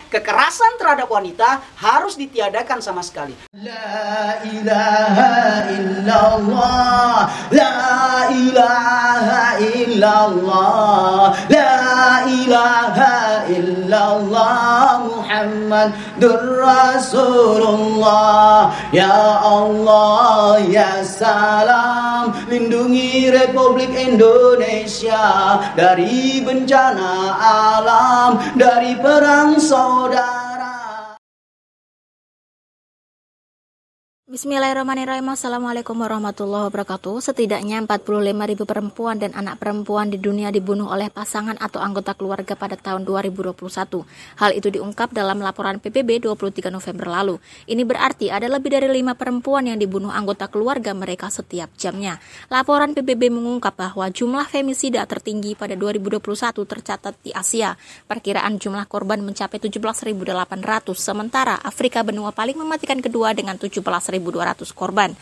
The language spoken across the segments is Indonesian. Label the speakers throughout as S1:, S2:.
S1: kekerasan terhadap wanita harus ditiadakan sama sekali. La ilaha illallah, la ilaha illallah, la ilaha illallah, Muhammadur Rasulullah. Ya Allah, ya salam, lindungi Republik Indonesia dari bencana alam, dari perang saudara.
S2: Bismillahirrahmanirrahim. Assalamualaikum warahmatullahi wabarakatuh. Setidaknya 45.000 perempuan dan anak perempuan di dunia dibunuh oleh pasangan atau anggota keluarga pada tahun 2021. Hal itu diungkap dalam laporan PBB 23 November lalu. Ini berarti ada lebih dari 5 perempuan yang dibunuh anggota keluarga mereka setiap jamnya. Laporan PBB mengungkap bahwa jumlah femisida tertinggi pada 2021 tercatat di Asia. Perkiraan jumlah korban mencapai 17.800, sementara Afrika benua paling mematikan kedua dengan 17.200 korban.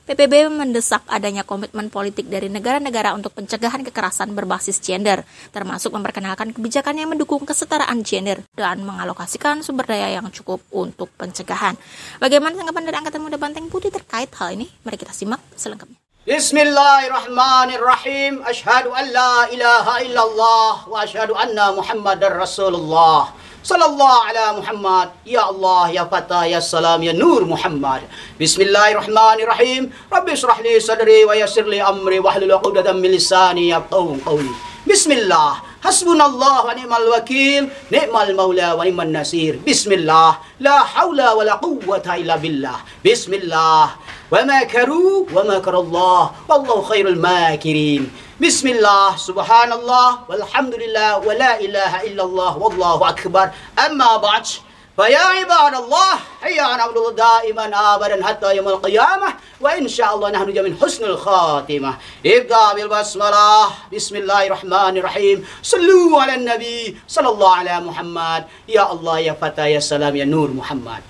S2: PBB mendesak adanya komitmen politik dari negara-negara untuk pencegahan kekerasan berbasis gender, termasuk memperkenalkan kebijakan yang mendukung kesetaraan gender dan mengalokasikan sumber daya yang cukup untuk pencegahan. Bagaimana tanggapan dari Angkatan Muda Banteng Putih terkait hal ini? Mari kita simak selengkapnya.
S1: Bismillahirrahmanirrahim. Asyhadu an la ilaha illallah wa asyhadu anna Muhammadar Rasulullah. Sallallahu ala Muhammad. Ya Allah, ya Fatah, ya Salam, ya Nur Muhammad. Bismillahirrahmanirrahim. Rabbi shrah li sadri wa yassir li amri wahlul 'uqdatam min lisani yafqahu qawli. Bismillah. Hasbunallah wa ni'mal wakil, ni'mal maula wa ni'man nasir. Bismillah. La haula wa la quwwata illa billah. Bismillah. Wa makaru wa makarallah. Wallahu khairul makirin. Bismillah, subhanallah, walhamdulillah, wa la ilaha illallah, wallahu akbar. Amma ba'd. Fa ya ibadallah, hayya na'budu da'iman abadan hatta yaumil qiyamah, wa insyaallah nahnu min husnul khatimah. Ibda bil basmalah. Bismillahirrahmanirrahim. Sallu ala nabi sallallahu ala Muhammad. Ya Allah, ya Fatah, ya Salam, ya Nur Muhammad.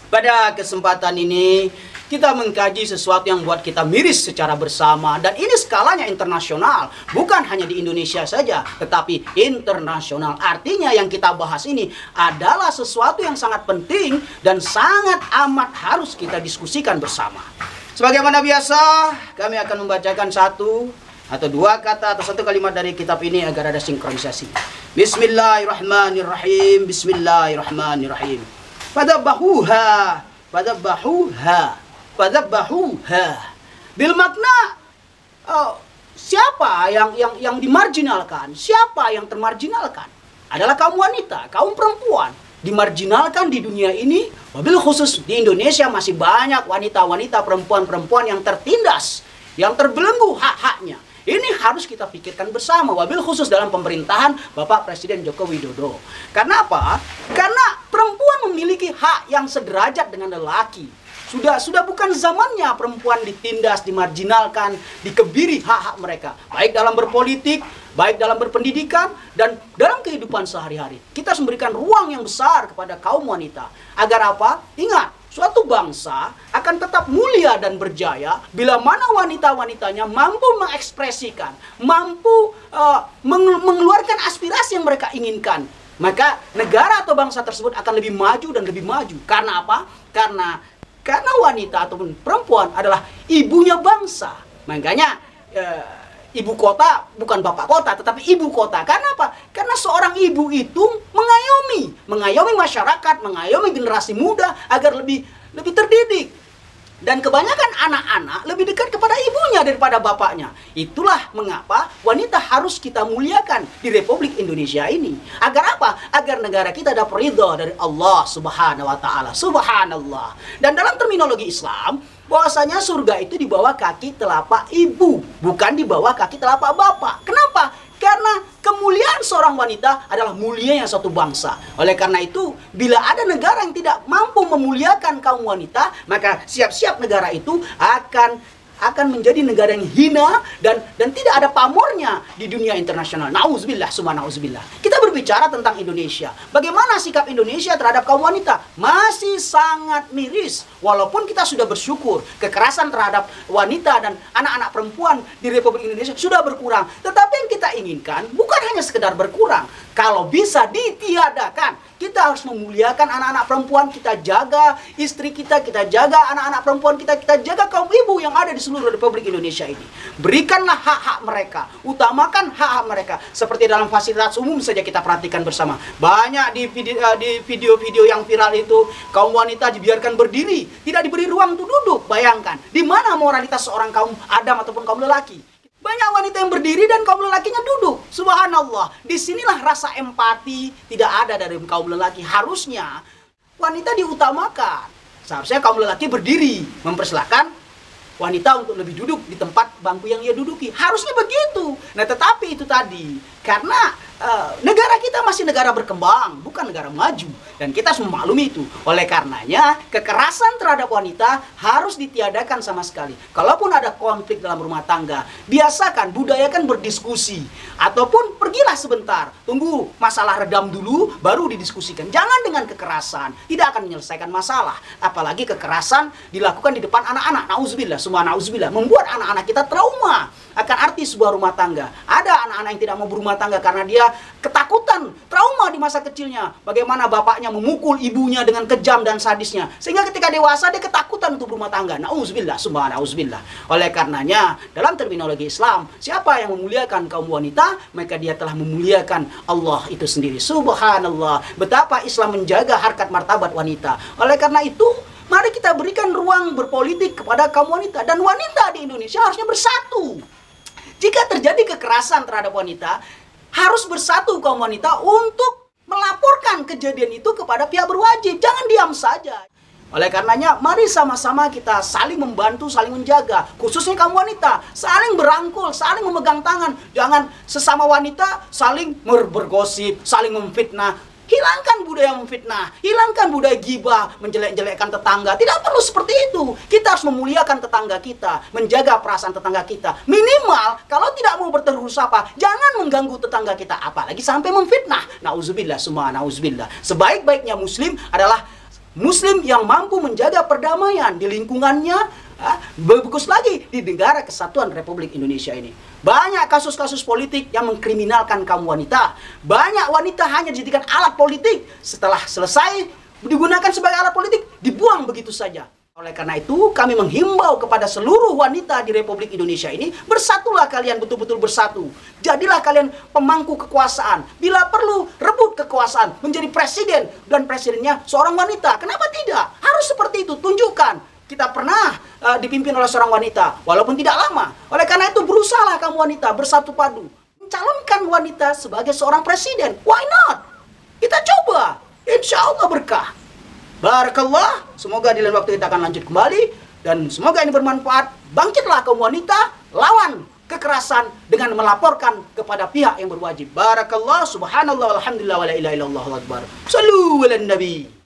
S1: Pada kesempatan ini kita mengkaji sesuatu yang buat kita miris secara bersama, dan ini skalanya internasional, bukan hanya di Indonesia saja, tetapi internasional. Artinya yang kita bahas ini adalah sesuatu yang sangat penting dan sangat amat harus kita diskusikan bersama. Sebagaimana biasa, kami akan membacakan satu atau dua kata atau satu kalimat dari kitab ini agar ada sinkronisasi. Bismillahirrahmanirrahim. Bismillahirrahmanirrahim. Fadabbahuha, fadabbahuha, fadabbahuha. Bil makna siapa yang dimarginalkan, siapa yang termarginalkan adalah kaum wanita, kaum perempuan dimarginalkan di dunia ini. Wabil khusus di Indonesia masih banyak wanita-wanita, perempuan-perempuan yang tertindas, yang terbelenggu hak-haknya. Ini harus kita pikirkan bersama, wabil khusus dalam pemerintahan Bapak Presiden Joko Widodo. Karena apa? Karena perempuan memiliki hak yang sederajat dengan lelaki. Sudah bukan zamannya perempuan ditindas, dimarginalkan, dikebiri hak-hak mereka. Baik dalam berpolitik, baik dalam berpendidikan, dan dalam kehidupan sehari-hari. Kita harus memberikan ruang yang besar kepada kaum wanita. Agar apa? Ingat, suatu bangsa akan tetap mulia dan berjaya bila mana wanita-wanitanya mampu mengekspresikan, mampu mengeluarkan aspirasi yang mereka inginkan. Maka negara atau bangsa tersebut akan lebih maju dan lebih maju. Karena apa? Karena wanita ataupun perempuan adalah ibunya bangsa. Makanya ibu kota bukan bapak kota, tetapi ibu kota. Karena apa? Karena seorang ibu itu mengayomi masyarakat, mengayomi generasi muda agar lebih terdidik. Dan kebanyakan anak-anak lebih dekat kepada ibunya daripada bapaknya. Itulah mengapa wanita harus kita muliakan di Republik Indonesia ini. Agar apa? Agar negara kita dapat ridha dari Allah Subhanahu wa taala. Subhanallah. Dan dalam terminologi Islam, bahwasanya surga itu di bawah kaki telapak ibu, bukan di bawah kaki telapak bapak. Kenapa? Karena kemuliaan seorang wanita adalah mulianya suatu bangsa. Oleh karena itu, bila ada negara yang tidak mampu memuliakan kaum wanita, maka siap-siap negara itu akan menjadi negara yang hina dan tidak ada pamornya di dunia internasional. Nauzubillah, summa nauzubillah. Kita berbicara tentang Indonesia. Bagaimana sikap Indonesia terhadap kaum wanita? Masih sangat miris. Walaupun kita sudah bersyukur, kekerasan terhadap wanita dan anak-anak perempuan di Republik Indonesia sudah berkurang. Tetapi yang kita inginkan bukan hanya sekedar berkurang. Kalau bisa ditiadakan. Kita harus memuliakan anak-anak perempuan, kita jaga istri kita jaga anak-anak perempuan kita jaga kaum ibu yang ada di seluruh Republik Indonesia ini. Berikanlah hak-hak mereka, utamakan hak-hak mereka. Seperti dalam fasilitas umum saja kita perhatikan bersama. Banyak di video-video yang viral itu, kaum wanita dibiarkan berdiri, tidak diberi ruang untuk duduk. Bayangkan, di mana moralitas seorang kaum Adam ataupun kaum lelaki? Banyak wanita yang berdiri dan kaum lelakinya duduk. Subhanallah. Disinilah rasa empati tidak ada dari kaum lelaki. Harusnya wanita diutamakan. Seharusnya kaum lelaki berdiri, mempersilahkan wanita untuk lebih duduk di tempat bangku yang ia duduki. Harusnya begitu. Nah, tetapi itu tadi, karena negara kita masih negara berkembang, bukan negara maju. Dan kita harus memaklumi itu. Oleh karenanya, kekerasan terhadap wanita harus ditiadakan sama sekali. Kalaupun ada konflik dalam rumah tangga, biasakan, budayakan berdiskusi. Ataupun pergilah sebentar, tunggu masalah redam dulu, baru didiskusikan. Jangan dengan kekerasan, tidak akan menyelesaikan masalah. Apalagi kekerasan dilakukan di depan anak-anak. Nauzubillah, semua nauzubillah. Membuat anak-anak kita trauma akan arti sebuah rumah tangga. Ada anak-anak yang tidak mau berumah tangga karena dia ketakutan, trauma di masa kecilnya. Bagaimana bapaknya memukul ibunya dengan kejam dan sadisnya. Sehingga ketika dewasa dia ketakutan untuk berumah tangga. Nauzubillah, subhanallah, nauzubillah. Oleh karenanya, dalam terminologi Islam, siapa yang memuliakan kaum wanita, maka dia telah memuliakan Allah itu sendiri. Subhanallah, betapa Islam menjaga harkat martabat wanita. Oleh karena itu, mari kita berikan ruang berpolitik kepada kaum wanita. Dan wanita di Indonesia harusnya bersatu. Jika terjadi kekerasan terhadap wanita, harus bersatu kaum wanita untuk melaporkan kejadian itu kepada pihak berwajib. Jangan diam saja. Oleh karenanya, mari sama-sama kita saling membantu, saling menjaga. Khususnya kaum wanita, saling berangkul, saling memegang tangan. Jangan sesama wanita saling bergosip, saling memfitnah. Hilangkan budaya memfitnah, hilangkan budaya gibah, menjelek-jelekkan tetangga. Tidak perlu seperti itu. Kita harus memuliakan tetangga kita, menjaga perasaan tetangga kita. Minimal, kalau tidak mau bertegur sapa, jangan mengganggu tetangga kita, apalagi sampai memfitnah. Nauzubillah, semua nauzubillah. Sebaik-baiknya muslim adalah muslim yang mampu menjaga perdamaian di lingkungannya, bagus lagi di negara kesatuan Republik Indonesia ini. Banyak kasus-kasus politik yang mengkriminalkan kaum wanita. Banyak wanita hanya dijadikan alat politik. Setelah selesai digunakan sebagai alat politik, dibuang begitu saja. Oleh karena itu, kami menghimbau kepada seluruh wanita di Republik Indonesia ini, bersatulah kalian, betul-betul bersatu. Jadilah kalian pemangku kekuasaan. Bila perlu, rebut kekuasaan, menjadi presiden, dan presidennya seorang wanita. Kenapa tidak? Harus seperti itu, tunjukkan. Kita pernah dipimpin oleh seorang wanita, walaupun tidak lama. Oleh karena itu, berusahalah kamu wanita bersatu padu. Mencalonkan wanita sebagai seorang presiden. Why not? Kita coba. Insya Allah berkah. Barakallah. Semoga di lain waktu kita akan lanjut kembali. Dan semoga ini bermanfaat. Bangkitlah kaum wanita, lawan kekerasan dengan melaporkan kepada pihak yang berwajib. Barakallah, subhanallah, walhamdulillah, wa la ilaha illallah, akbar. Sallu ala nabi.